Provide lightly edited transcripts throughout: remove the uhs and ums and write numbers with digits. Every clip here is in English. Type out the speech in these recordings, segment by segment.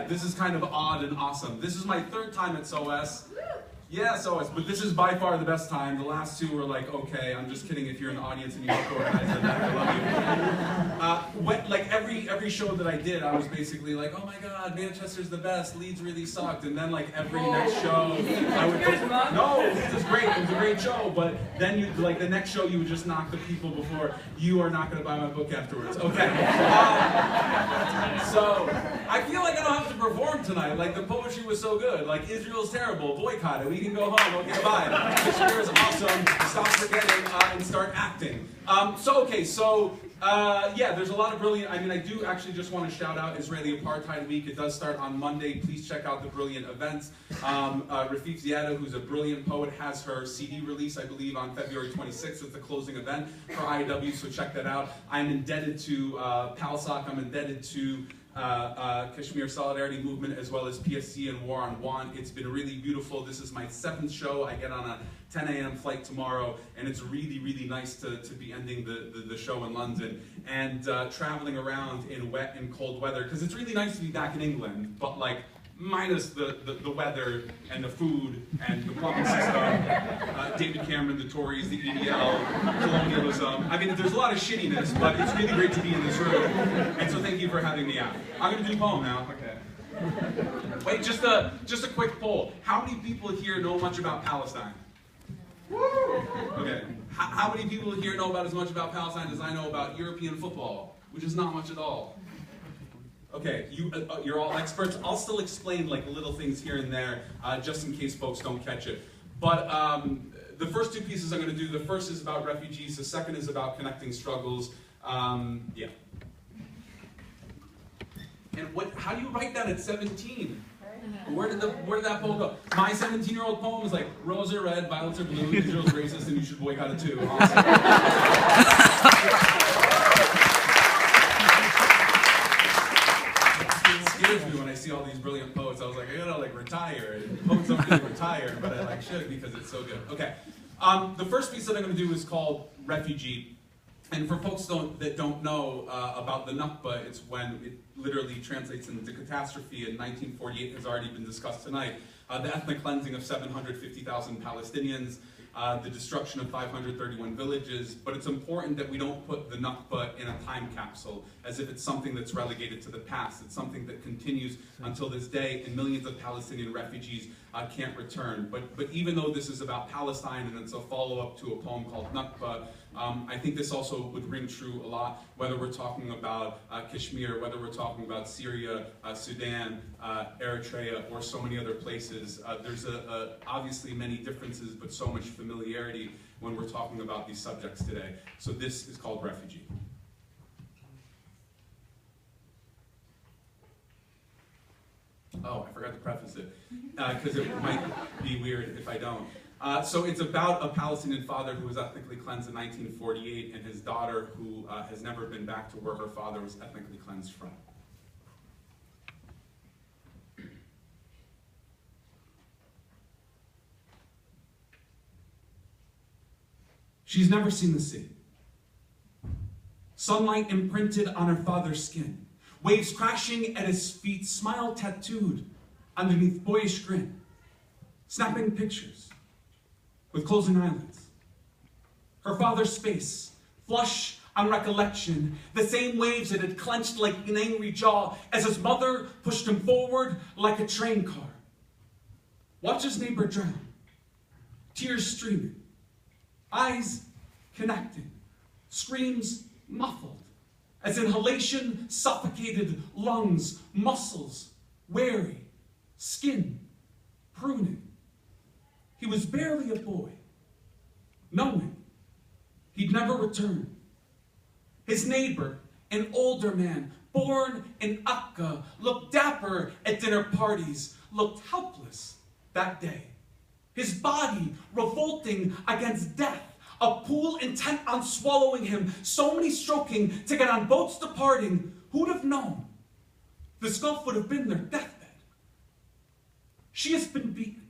This is kind of odd and awesome. This is my third time at SOAS. Yeah, SOAS, but this is by far the best time. The last two were like, okay, I'm just kidding if you're in the audience and you helped organize it, I love you. Like every show that I did, I was basically like, oh my God, Manchester's the best, Leeds really sucked. And then like every next show, I would no, Leeds is great, it was a great show, but then you like the next show you would just knock the people before, you are not going to buy my book afterwards. Okay. So I feel like I don't have to perform tonight. Like the poetry was so good. Like Israel's terrible, boycott it. We can go home, okay, bye. Kashmir is awesome, stop forgetting and start acting. Yeah, there's a lot of brilliant, I do actually just want to shout out Israeli Apartheid Week. It does start on Monday. Please check out the brilliant events. Rafik Ziada, who's a brilliant poet, has her CD release, I believe, on February 26th. It's the closing event for IAW, so check that out. I'm indebted to PALSOC, I'm indebted to Kashmir Solidarity Movement, as well as PSC and War on Want. It's been really beautiful. This is my 7th show. I get on a 10 a.m. flight tomorrow, and it's really, really nice to be ending the show in London and traveling around in wet and cold weather, because it's really nice to be back in England, but like minus the weather and the food and the plumbing system, David Cameron, the Tories, the EDL, colonialism. There's a lot of shittiness, but it's really great to be in this room. And so thank you for having me out. I'm going to do a poem now. Okay. Wait, just a quick poll. How many people here know much about Palestine? Woo! Okay. How many people here know about as much about Palestine as I know about European football, which is not much at all? Okay, you're all experts. I'll still explain like little things here and there, just in case folks don't catch it. But the first two pieces I'm going to do, the first is about refugees, the second is about connecting struggles. Yeah. And how do you write that at 17? Where did that poem go? My 17-year-old poem is like, roses are red, violets are blue, Israel's racist, and you should boycott it too. Awesome. Me when I see all these brilliant poets. I was like, I gotta like retire. Poets don't really retire, but I like should because it's so good. Okay. The first piece that I'm gonna do is called Refugee. And for folks that don't know about the Nakba, it's when it literally translates into catastrophe in 1948, has already been discussed tonight. The ethnic cleansing of 750,000 Palestinians, the destruction of 531 villages, but it's important that we don't put the Nakba in a time capsule as if it's something that's relegated to the past. It's something that continues until this day, and millions of Palestinian refugees can't return. But even though this is about Palestine and it's a follow-up to a poem called Nakba, I think this also would ring true a lot, whether we're talking about Kashmir, whether we're talking about Syria, Sudan, Eritrea, or so many other places. There's obviously many differences, but so much familiarity when we're talking about these subjects today. So this is called Refugee. Oh, I forgot to preface it, because it might be weird if I don't. So it's about a Palestinian father who was ethnically cleansed in 1948 and his daughter who has never been back to where her father was ethnically cleansed from. She's never seen the sea. Sunlight imprinted on her father's skin. Waves crashing at his feet, smile tattooed underneath boyish grin. Snapping pictures with closing eyelids. Her father's face, flush on recollection, the same waves that had clenched like an angry jaw as his mother pushed him forward like a train car. Watch his neighbor drown, tears streaming, eyes connecting, screams muffled, as inhalation suffocated lungs, muscles, weary, skin pruning. He was barely a boy, knowing he'd never return. His neighbor, an older man, born in Akka, looked dapper at dinner parties, looked helpless that day. His body revolting against death, a pool intent on swallowing him, so many stroking to get on boats departing. Who'd have known? This gulf would have been their deathbed. She has been beaten,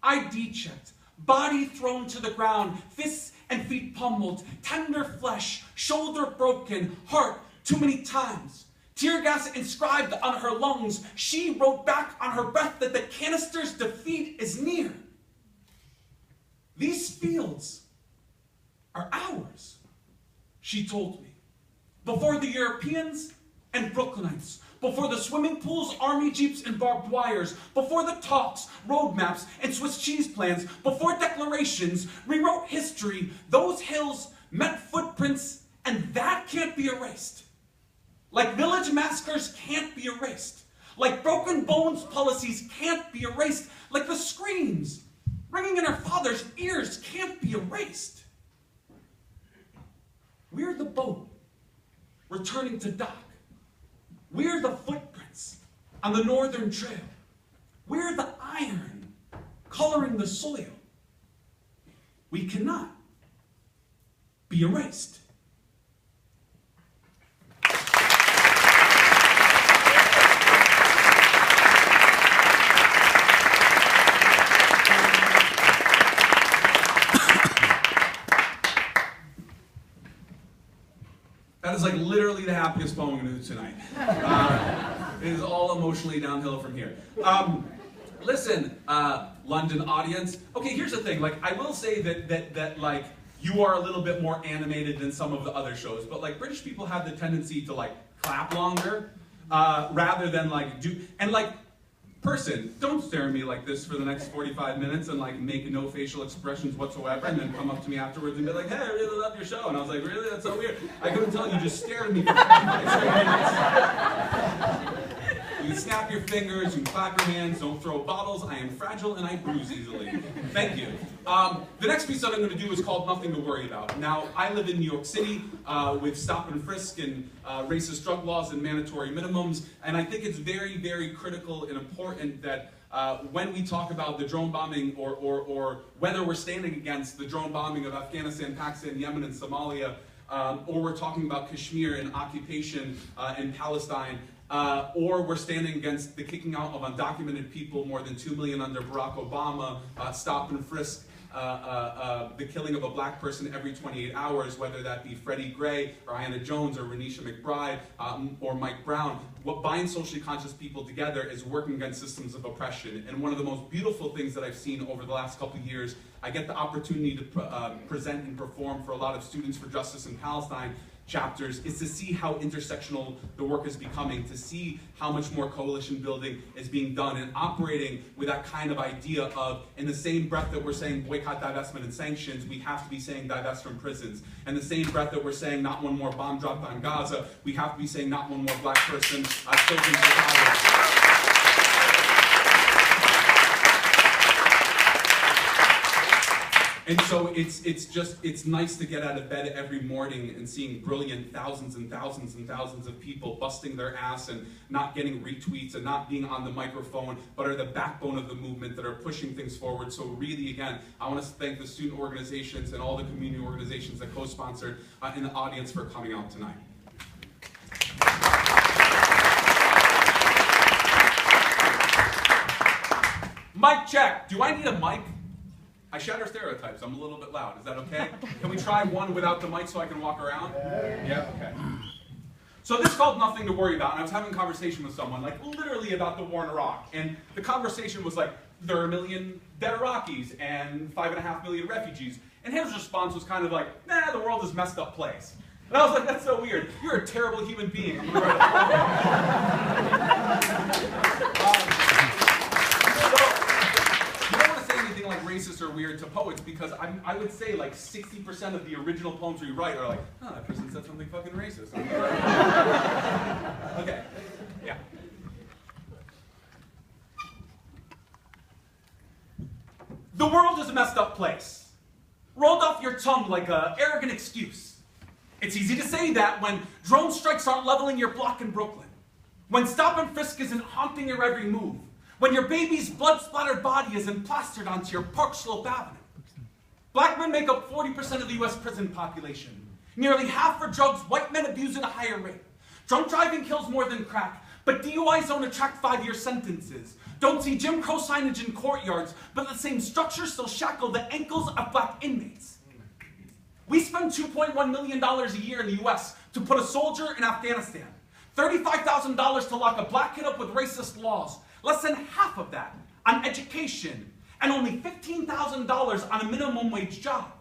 ID checked, body thrown to the ground, fists and feet pummeled, tender flesh, shoulder broken, heart too many times. Tear gas inscribed on her lungs, she wrote back on her breath that the canister's defeat is near. These fields are ours, she told me. Before the Europeans and Brooklynites, before the swimming pools, army jeeps, and barbed wires, before the talks, roadmaps, and Swiss cheese plans, before declarations rewrote history, those hills met footprints, and that can't be erased. Like village massacres can't be erased. Like broken bones policies can't be erased. Like the screams ringing in her father's ears can't be erased. We're the boat returning to dock. We're the footprints on the northern trail. We're the iron coloring the soil. We cannot be erased. That is like literally the happiest poem I'm going to do tonight. It is all emotionally downhill from here. Listen, London audience. Okay, here's the thing. Like, I will say that like you are a little bit more animated than some of the other shows, but like British people have the tendency to like clap longer rather than like do and like. Person, don't stare at me like this for the next 45 minutes and like make no facial expressions whatsoever and then come up to me afterwards and be like, hey, I really love your show. And I was like, really? That's so weird. I couldn't tell you just stared at me for 45 straight minutes. You can snap your fingers, you can clap your hands, don't throw bottles. I am fragile and I bruise easily. Thank you. The next piece that I'm going to do is called Nothing to Worry About. Now, I live in New York City with stop and frisk and racist drug laws and mandatory minimums, and I think it's very, very critical and important that when we talk about the drone bombing or whether we're standing against the drone bombing of Afghanistan, Pakistan, Yemen, and Somalia, or we're talking about Kashmir and occupation in Palestine, or we're standing against the kicking out of undocumented people, more than 2 million under Barack Obama, stop and frisk, the killing of a black person every 28 hours, whether that be Freddie Gray, or Ayanna Jones, or Renisha McBride, or Mike Brown. What binds socially conscious people together is working against systems of oppression. And one of the most beautiful things that I've seen over the last couple of years, I get the opportunity to present and perform for a lot of Students for Justice in Palestine chapters, is to see how intersectional the work is becoming, to see how much more coalition building is being done, and operating with that kind of idea of, in the same breath that we're saying boycott, divestment, and sanctions, we have to be saying divest from prisons. And the same breath that we're saying not one more bomb dropped on Gaza, we have to be saying not one more black person killed in Chicago. And so it's nice to get out of bed every morning and seeing brilliant thousands and thousands and thousands of people busting their ass and not getting retweets and not being on the microphone, but are the backbone of the movement that are pushing things forward. So really, again, I want to thank the student organizations and all the community organizations that co-sponsored in the audience for coming out tonight. Mic check. Do I need a mic? I shatter stereotypes. I'm a little bit loud. Is that okay? Can we try one without the mic so I can walk around? Yeah, okay. So this is called Nothing to Worry About, and I was having a conversation with someone, like literally about the war in Iraq, and the conversation was like, there are 1 million dead Iraqis and 5.5 million refugees, and his response was kind of like, nah, the world is a messed up place. And I was like, that's so weird. You're a terrible human being. I'm gonna write like racist or weird to poets, because I would say like 60% of the original poems we write are like, oh, that person said something fucking racist. Okay, yeah. The world is a messed up place. Rolled off your tongue like an arrogant excuse. It's easy to say that when drone strikes aren't leveling your block in Brooklyn. When stop and frisk isn't haunting your every move. When your baby's blood-splattered body isn't plastered onto your Park Slope Avenue. Black men make up 40% of the US prison population. Nearly half for drugs white men abuse at a higher rate. Drunk driving kills more than crack, but DUIs don't attract 5-year sentences. Don't see Jim Crow signage in courtyards, but the same structures still shackle the ankles of black inmates. We spend $2.1 million a year in the US to put a soldier in Afghanistan. $35,000 to lock a black kid up with racist laws. Less than half of that on education. And only $15,000 on a minimum wage job.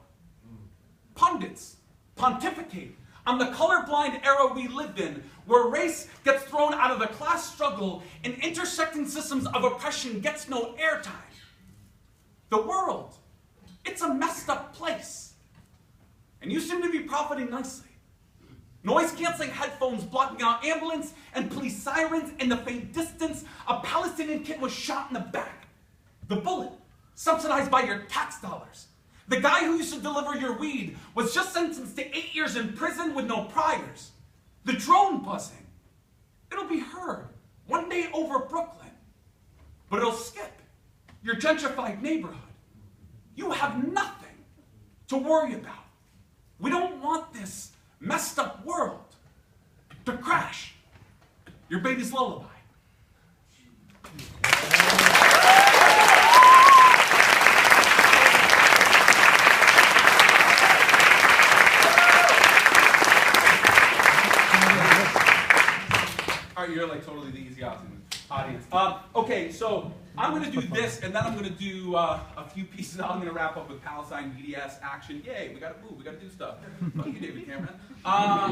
Pundits pontificate on the colorblind era we lived in, where race gets thrown out of the class struggle and intersecting systems of oppression gets no airtime. The world, it's a messed up place. And you seem to be profiting nicely. Noise-canceling headphones blocking out ambulance and police sirens. In the faint distance, a Palestinian kid was shot in the back. The bullet, subsidized by your tax dollars. The guy who used to deliver your weed was just sentenced to 8 years in prison with no priors. The drone buzzing, it'll be heard one day over Brooklyn, but it'll skip your gentrified neighborhood. You have nothing to worry about. We don't want this messed up world to crash your baby's lullaby. All right, you're like totally the easy audience. Okay, so I'm going to do this, and then I'm going to do a few pieces. I'm going to wrap up with Palestine, BDS, action. Yay, we got to move, we got to do stuff. Thank you, David Cameron. Are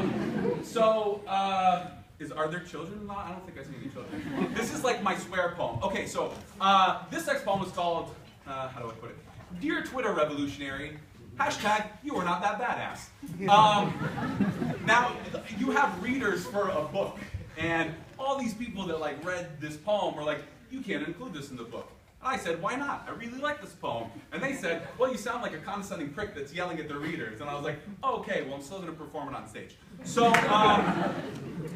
there children? I don't think I see any children. This is like my swear poem. Okay, so this next poem is called, how do I put it? Dear Twitter Revolutionary, hashtag, you are not that badass. Now, you have readers for a book, and all these people that like read this poem were like, you can't include this in the book. And I said, why not? I really like this poem. And they said, well, you sound like a condescending prick that's yelling at their readers. And I was like, oh, okay, well, I'm still going to perform it on stage. So,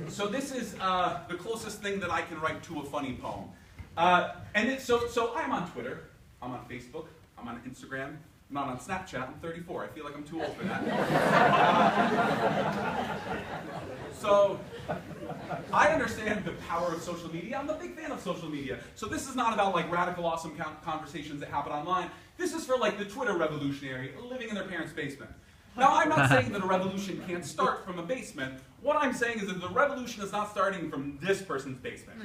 so this is the closest thing that I can write to a funny poem. So I'm on Twitter, I'm on Facebook, I'm on Instagram, I'm not on Snapchat, I'm 34. I feel like I'm too old for that. So I understand the power of social media. I'm a big fan of social media. So this is not about like radical awesome conversations that happen online. This is for like the Twitter revolutionary living in their parents' basement. Now, I'm not saying that a revolution can't start from a basement. What I'm saying is that the revolution is not starting from this person's basement.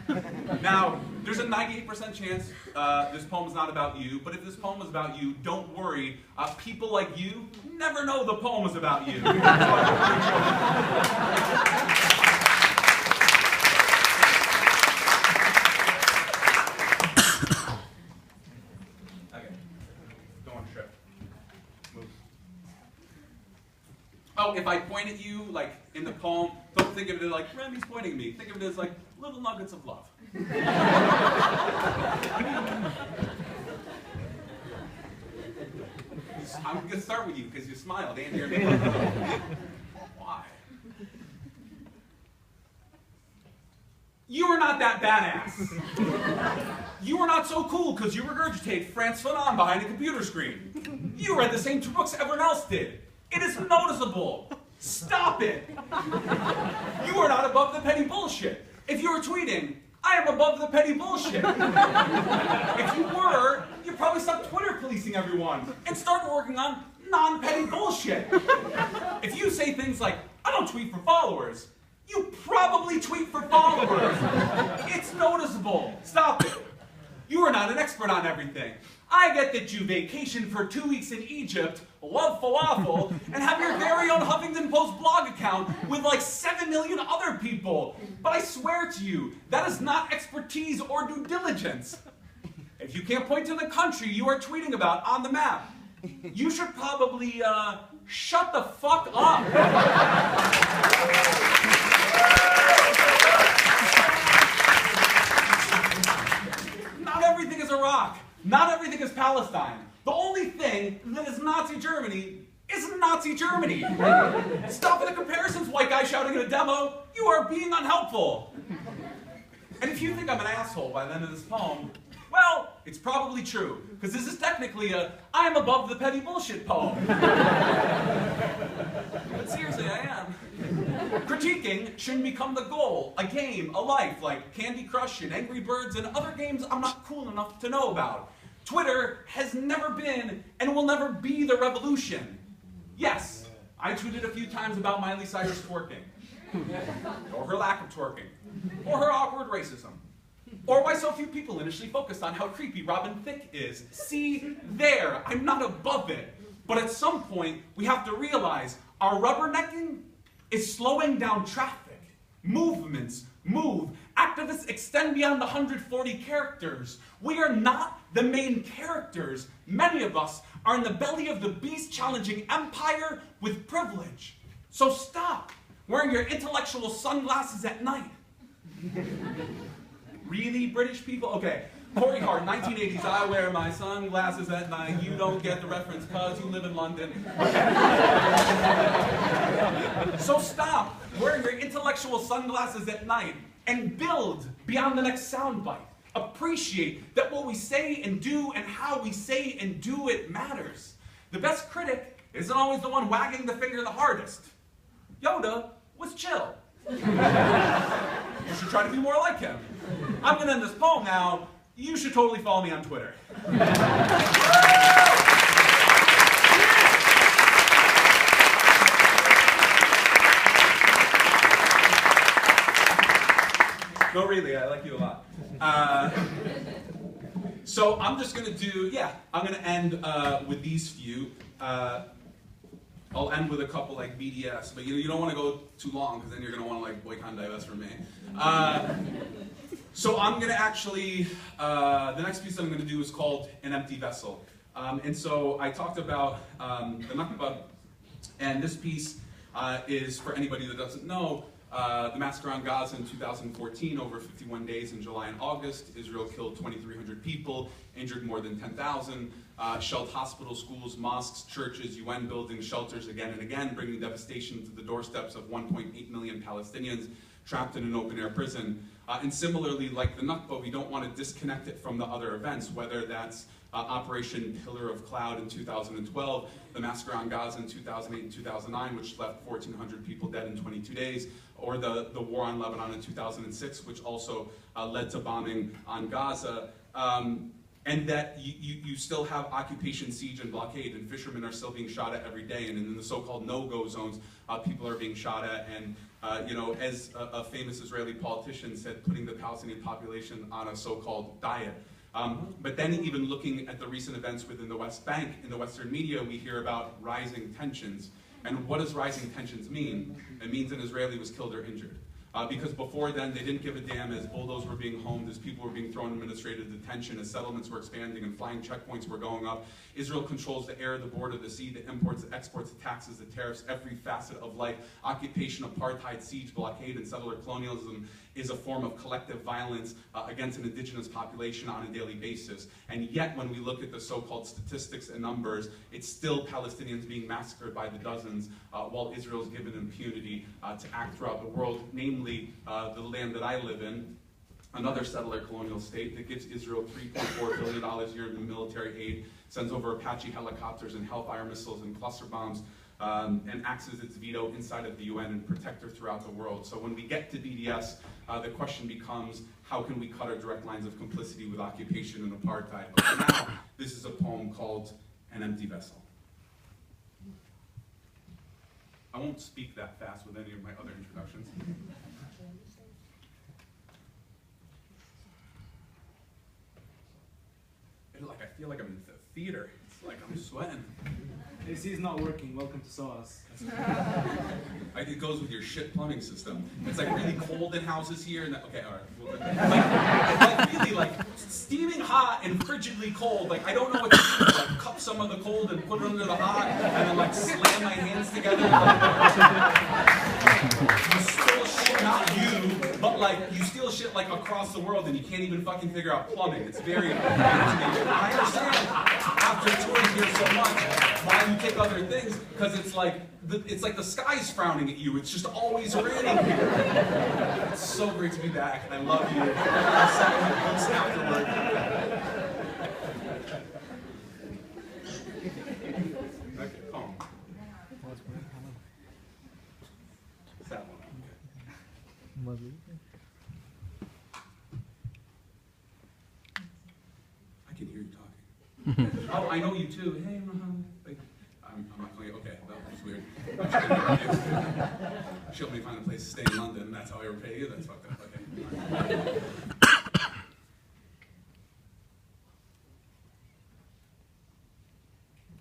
Now, there's a 98% chance this poem is not about you, but if this poem is about you, don't worry. People like you never know the poem is about you. Oh, if I point at you, like, in the poem, don't think of it like, Remi's pointing at me. Think of it as, like, little nuggets of love. I'm going to start with you, because you smiled, and you're Why? You are not that badass. You are not so cool because you regurgitate Frantz Fanon behind a computer screen. You read the same 2 books everyone else did. It is noticeable. Stop it. You are not above the petty bullshit. If you were tweeting, I am above the petty bullshit. If you were, you'd probably stop Twitter policing everyone and start working on non-petty bullshit. If you say things like, I don't tweet for followers, you probably tweet for followers. It's noticeable. Stop it. You are not an expert on everything. I get that you vacation for 2 weeks in Egypt, love falafel, and have your very own Huffington Post blog account with like 7 million other people. But I swear to you, that is not expertise or due diligence. If you can't point to the country you are tweeting about on the map, you should probably shut the fuck up. Not everything is Iraq. Not everything is Palestine. The only thing that is Nazi Germany is Nazi Germany. Stop the comparisons, white guy shouting at a demo. You are being unhelpful. And if you think I'm an asshole by the end of this poem, well, it's probably true, because this is technically a I'm above the petty bullshit poem. But seriously, I am. Critiquing shouldn't become the goal, a game, a life, like Candy Crush and Angry Birds and other games I'm not cool enough to know about. Twitter has never been and will never be the revolution. Yes, I tweeted a few times about Miley Cyrus twerking. or her lack of twerking, or her awkward racism, or why so few people initially focused on how creepy Robin Thicke is. See, there, I'm not above it. But at some point, we have to realize our rubbernecking is slowing down traffic. Movements move. Activists extend beyond the 140 characters. We are not the main characters. Many of us are in the belly of the beast challenging empire with privilege. So stop wearing your intellectual sunglasses at night. Really, British people? Okay. Corey Hart, 1980s, I wear my sunglasses at night. You don't get the reference because you live in London. Okay. So stop wearing your intellectual sunglasses at night and build beyond the next soundbite. Appreciate that what we say and do and how we say and do it matters. The best critic isn't always the one wagging the finger the hardest. Yoda was chill. You should try to be more like him. I'm going to end this poem now. You should totally follow me on Twitter. No, really, I like you a lot. So I'm just going to do, I'm going to end with these few. I'll end with a couple like BDS, but you don't want to go too long because then you're going to want to like boycott and divest from me. So I'm going to actually, the next piece I'm going to do is called An Empty Vessel. And so I talked about the Nakba, and this piece is for anybody that doesn't know, the massacre on Gaza in 2014, over 51 days in July and August. Israel killed 2,300 people, injured more than 10,000, shelled hospitals, schools, mosques, churches, UN buildings, shelters again and again, bringing devastation to the doorsteps of 1.8 million Palestinians trapped in an open-air prison. And similarly, like the Nakba, we don't want to disconnect it from the other events, whether that's Operation Pillar of Cloud in 2012, the massacre on Gaza in 2008 and 2009, which left 1,400 people dead in 22 days, or the war on Lebanon in 2006, which also led to bombing on Gaza. And that you still have occupation, siege, and blockade, and fishermen are still being shot at every day, and in the so-called no-go zones, people are being shot at, and as a famous Israeli politician said, putting the Palestinian population on a so-called diet. But then even looking at the recent events within the West Bank, in the Western media, we hear about rising tensions. And what does rising tensions mean? It means an Israeli was killed or injured. Because before then, they didn't give a damn as bulldozers were being homed, as people were being thrown in administrative detention, as settlements were expanding and flying checkpoints were going up. Israel controls the air, the border, the sea, the imports, the exports, the taxes, the tariffs, every facet of life. Occupation, apartheid, siege, blockade, and settler colonialism is a form of collective violence against an indigenous population on a daily basis. And yet, when we look at the so-called statistics and numbers, it's still Palestinians being massacred by the dozens, while Israel is given impunity to act throughout the world, namely the land that I live in, another settler colonial state that gives Israel $3.4 billion a year in military aid, sends over Apache helicopters and Hellfire missiles and cluster bombs, and acts as its veto inside of the UN and protector throughout the world. So when we get to BDS, the question becomes, how can we cut our direct lines of complicity with occupation and apartheid? But for now, this is a poem called An Empty Vessel. I won't speak that fast with any of my other introductions. I feel like I'm in the theater. It's like I'm sweating. AC is not working. Welcome to SOAS. It goes with your shit plumbing system. It's like really cold in houses here. And okay, all right. Like really like steaming hot and frigidly cold. Like I don't know what to do. Like cup some of the cold and put it under the hot, and then like slam my hands together. You steal shit, not you, but like you steal shit like across the world, and you can't even fucking figure out plumbing. It's very fascinating. I understand after touring here so much why you take other things, because it's like the sky's frowning at you. It's just always raining here. It's so great to be back, and I love you. I'll send you books afterward. Okay, calm. Sad one. I can hear you talking. Oh, I know you too. Hey, I'm not going to, okay, that was weird. She'll help me find a place to stay in London. That's how I repay you. That's fucked up. Okay.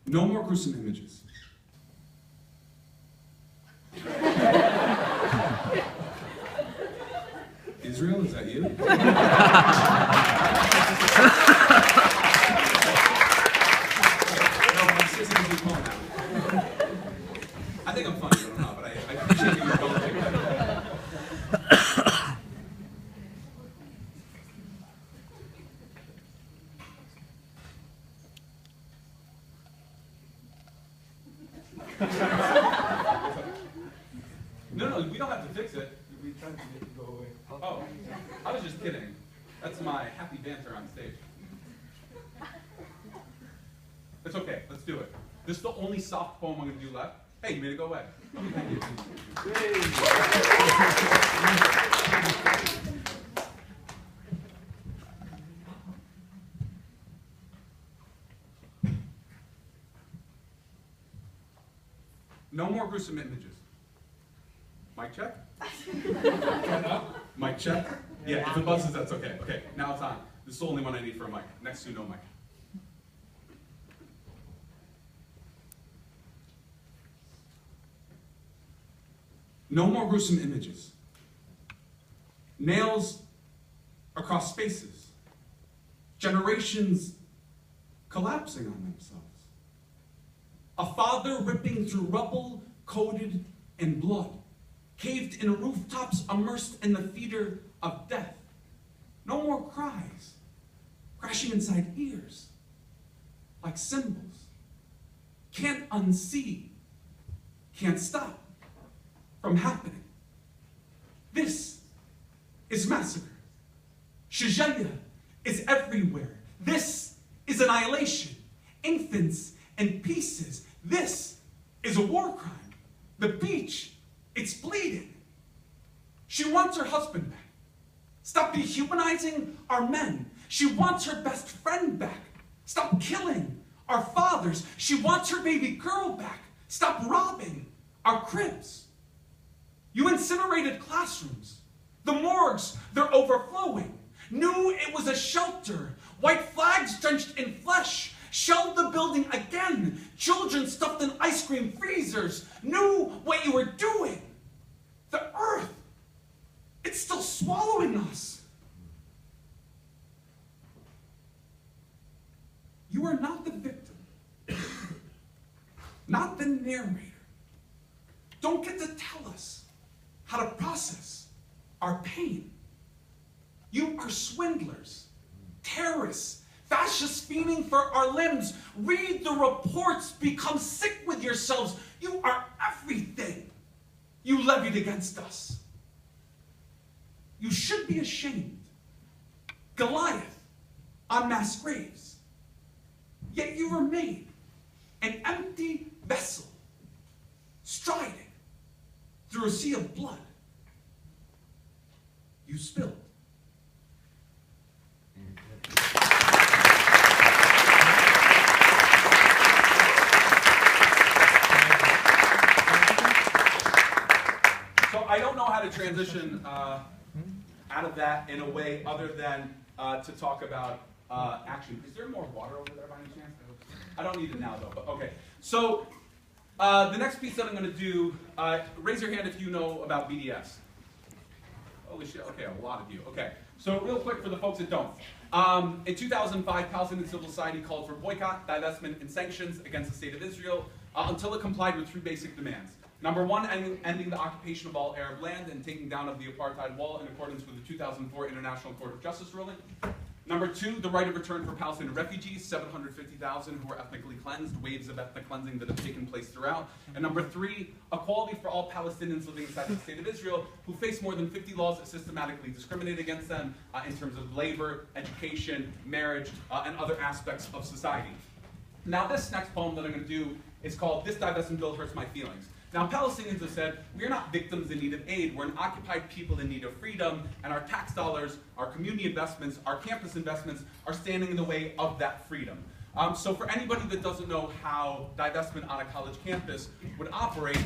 No more gruesome images. Israel, is that you? I think I'm funny, I don't know, but I appreciate you going like that. No, we don't have to fix it. We tried to make it go away. Oh, I was just kidding. That's my happy banter on stage. It's okay, let's do it. This is the only soft poem I'm going to do left. Hey, you made it go away. Thank you. No more gruesome images. Mic check? Mic check? Yeah, if it buzzes, that's okay. Okay, now it's on. This is the only one I need for a mic. Next to no mic. No more gruesome images. Nails across spaces. Generations collapsing on themselves. A father ripping through rubble coated in blood. Caved in rooftops immersed in the theater of death. No more cries. Crashing inside ears. Like cymbals. Can't unsee. Can't stop from happening. This is massacre. Shijaya is everywhere. This is annihilation. Infants in pieces. This is a war crime. The beach, it's bleeding. She wants her husband back. Stop dehumanizing our men. She wants her best friend back. Stop killing our fathers. She wants her baby girl back. Stop robbing our cribs. You incinerated classrooms. The morgues, they're overflowing. Knew it was a shelter. White flags drenched in flesh. Shelled the building again. Children stuffed in ice cream freezers. Knew what you were doing. The earth, it's still swallowing us. You are not the victim. Not the narrator. Don't get to tell us how to process our pain. You are swindlers, terrorists, fascists fiending for our limbs. Read the reports, become sick with yourselves. You are everything you levied against us. You should be ashamed. Goliath on mass graves. Yet you remain an empty vessel, striding through a sea of blood you spilled. So I don't know how to transition out of that in a way other than to talk about action. Is there more water over there by any chance? I don't need it now though, but okay. So the next piece that I'm going to do, raise your hand if you know about BDS. Holy shit, okay, a lot of you. Okay, so real quick for the folks that don't. In 2005, Palestinian civil society called for boycott, divestment, and sanctions against the state of Israel until it complied with 3 basic demands. Number 1, ending the occupation of all Arab land and taking down of the apartheid wall in accordance with the 2004 International Court of Justice ruling. Number 2, the right of return for Palestinian refugees, 750,000 who were ethnically cleansed, waves of ethnic cleansing that have taken place throughout. And number 3, equality for all Palestinians living inside the state of Israel who face more than 50 laws that systematically discriminate against them in terms of labor, education, marriage, and other aspects of society. Now this next poem that I'm going to do is called This Divestment Bill Hurts My Feelings. Now, Palestinians have said, we are not victims in need of aid, we're an occupied people in need of freedom, and our tax dollars, our community investments, our campus investments are standing in the way of that freedom. So for anybody that doesn't know how divestment on a college campus would operate,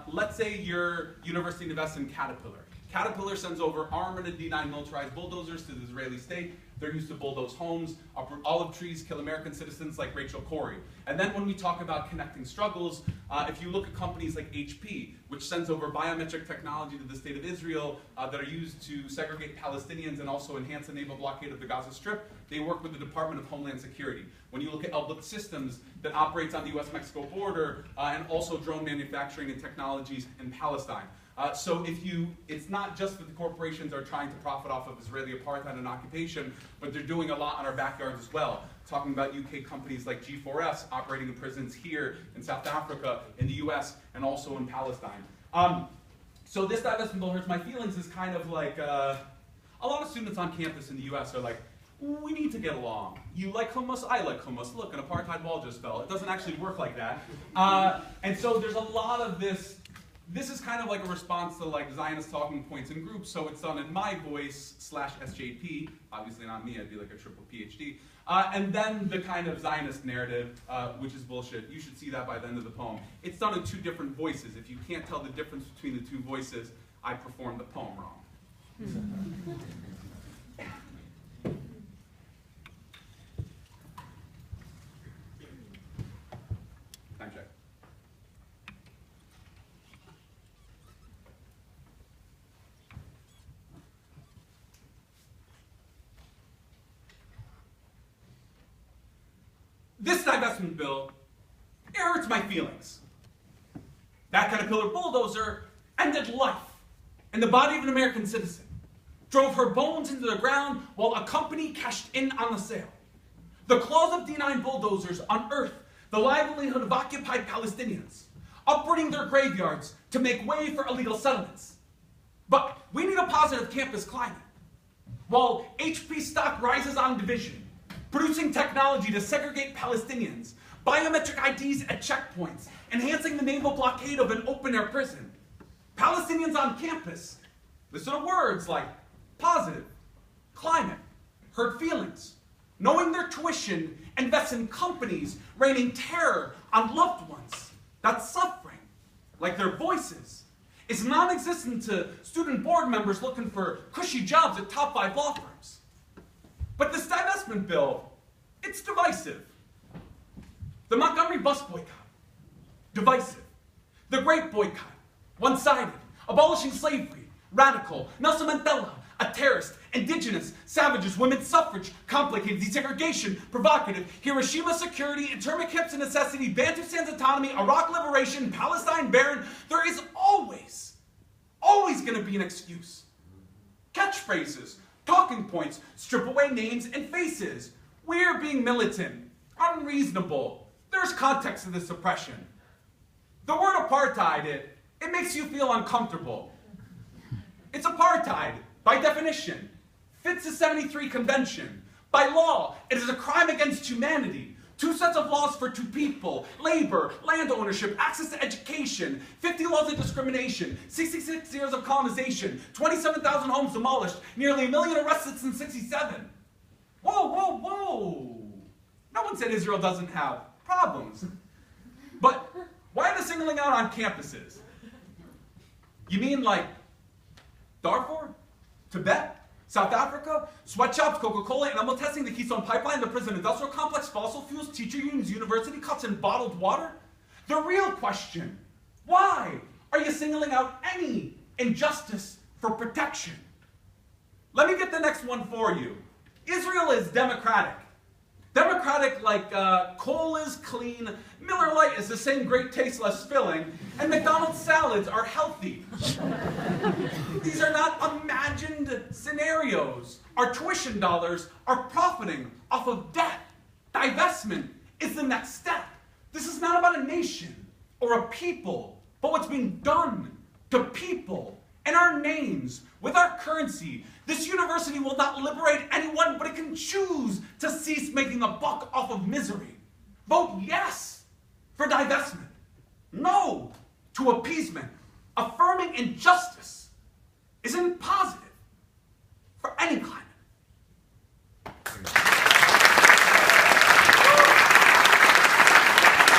let's say your university invests in Caterpillar. Caterpillar sends over armored and D9 militarized bulldozers to the Israeli state. They're used to bulldoze homes, uproot olive trees, kill American citizens like Rachel Corrie. And then when we talk about connecting struggles, if you look at companies like HP, which sends over biometric technology to the state of Israel that are used to segregate Palestinians and also enhance the naval blockade of the Gaza Strip, they work with the Department of Homeland Security. When you look at Elbit Systems that operates on the US-Mexico border and also drone manufacturing and technologies in Palestine. So it's not just that the corporations are trying to profit off of Israeli apartheid and occupation, but they're doing a lot on our backyards as well. Talking about UK companies like G4S operating in prisons here in South Africa, in the US, and also in Palestine. So this divestment bill hurts my feelings is kind of like, a lot of students on campus in the US are like, we need to get along. You like hummus, I like hummus. Look, an apartheid wall just fell. It doesn't actually work like that. And so there's a lot of this. This is kind of like a response to like Zionist talking points in groups, so it's done in my voice / SJP, obviously not me, I'd be like a triple PhD. And then the kind of Zionist narrative, which is bullshit. You should see that by the end of the poem. It's done in two different voices. If you can't tell the difference between the two voices, I performed the poem wrong. Time check. This divestment bill, it hurts my feelings. That Caterpillar bulldozer ended life in the body of an American citizen, drove her bones into the ground while a company cashed in on the sale. The claws of D9 bulldozers unearthed the livelihood of occupied Palestinians, uprooting their graveyards to make way for illegal settlements. But we need a positive campus climate. While HP stock rises on division, producing technology to segregate Palestinians, biometric IDs at checkpoints, enhancing the naval blockade of an open-air prison. Palestinians on campus, listen to words like positive, climate, hurt feelings, knowing their tuition invests in companies raining terror on loved ones. That's suffering, like their voices, is non-existent to student board members looking for cushy jobs at top 5 law firms. But this divestment bill, it's divisive. The Montgomery bus boycott, divisive. The Great Boycott, one-sided. Abolishing slavery, radical. Nelson Mandela, a terrorist. Indigenous, savages, women's suffrage, complicated. Desegregation, provocative. Hiroshima security, internment camps of necessity, Bantustan's autonomy, Iraq liberation, Palestine barren. There is always going to be an excuse. Catchphrases, talking points, strip away names and faces. We're being militant, unreasonable. There's context to this oppression. The word apartheid, it makes you feel uncomfortable. It's apartheid, by definition. Fits the 73 Convention. By law, it is a crime against humanity. 2 sets of laws for 2 people. Labor, land ownership, access to education. 50 laws of discrimination. 66 years of colonization. 27,000 homes demolished. Nearly 1 million arrested since '67. Whoa, whoa, whoa. No one said Israel doesn't have problems. But why the singling out on campuses? You mean like Darfur? Tibet? South Africa? Sweatshops, Coca-Cola, animal testing, the Keystone Pipeline, the prison industrial complex, fossil fuels, teacher unions, university cuts, and bottled water? The real question, why are you singling out any injustice for protection? Let me get the next one for you. Israel is democratic. Democratic like coal is clean, Miller Lite is the same great taste, less filling, and McDonald's salads are healthy. These are not imagined scenarios. Our tuition dollars are profiting off of debt. Divestment is the next step. This is not about a nation or a people, but what's being done to people and our names with our currency. This university will not liberate anyone, but it can choose to cease making a buck off of misery. Vote yes for divestment. No to appeasement. Affirming injustice isn't positive for any climate.